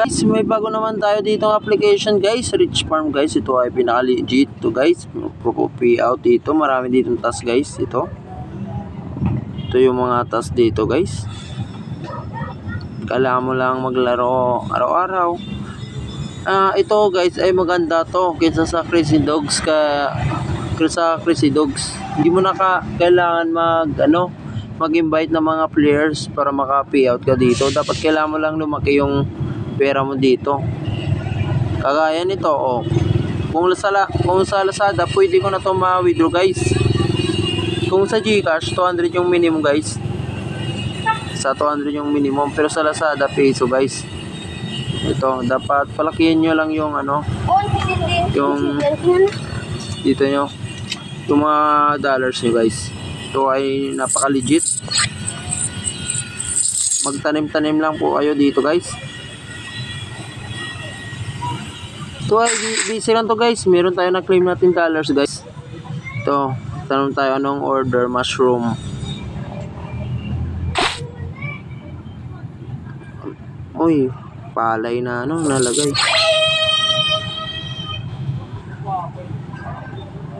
Guys, may bago naman tayo dito ng application guys, Rich Farm guys. Ito ay pinaka-legit to guys. Copy out dito, marami ditong task guys. Ito yung mga task dito guys. Kailangan mo lang maglaro araw-araw. Ito guys ay maganda to kaysa sa Crazy Dogs. Hindi mo na kailangan mag-invite ng mga players para maka-payout ka dito. Dapat kailangan mo lang lumaki yung pera mo dito. Kagaya nito, kung sa Lazada, pwede ko na to ma-withdraw guys. Kung sa GCash, 200 yung minimum guys. Sa 200 yung minimum, pero sa Lazada, peso guys. Ito, dapat palakihin nyo lang yung yung dito nyo, yung mga dollars nyo guys. Ito ay napaka-legit. Magtanim-tanim lang po kayo dito guys. Ito ay busy lang to guys. Meron tayo na claim natin dollars guys. Ito, tanong tayo anong order, mushroom. Uy, palay na nalagay.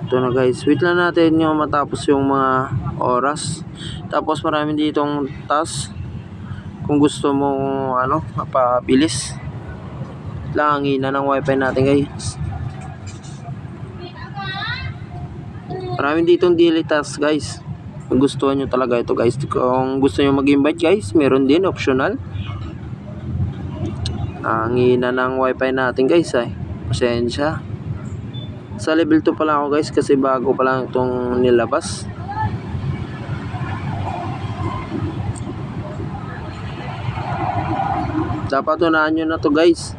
Ito na guys, wait lang natin yung matapos yung mga oras. Tapos marami ditong task. Kung gusto mo mapabilis. Langina ng wifi natin guys. Marami ditong daily task guys. Kung gusto nyo talaga ito guys. Kung gusto nyo mag-invite guys, meron din optional. Langina ng wifi natin guys pasensya. Sa level 2 pa lang ako guys kasi bago pa lang itong nilabas. Dapat unahan nyo na to guys.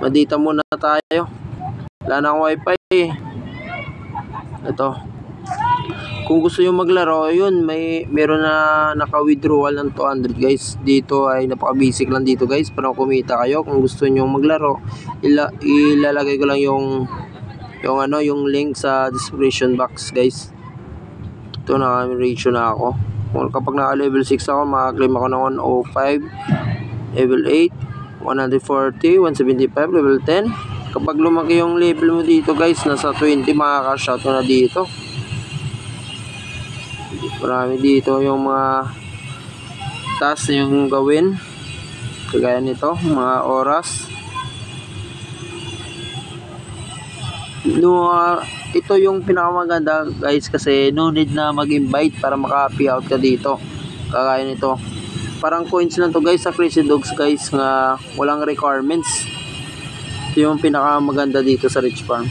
Madita muna tayo. Wala na akong wifi Ito. Kung gusto nyo maglaro, yun, meron na naka-withdrawal ng 200 guys. Dito ay napaka-basic lang dito guys para kumita kayo. Kung gusto nyo maglaro, ilalagay ko lang yung link sa description box guys. Ito, naka-ratio na ako. Kapag naka-level 6 ako, makaklaim ako ng 105, level 8, 140, 175, level 10. Kapag lumaki yung level mo dito guys, nasa 20, makaka-shout na dito. Marami dito yung mga task yung gawin. Kagaya nito, mga oras. Ito yung pinakamaganda guys kasi no need na mag-invite para maka-payout ka dito. Kagaya nito. Parang coins lang to guys sa Crazy Dogs guys nga walang requirements. Ito yung pinakamaganda dito sa Rich Farm.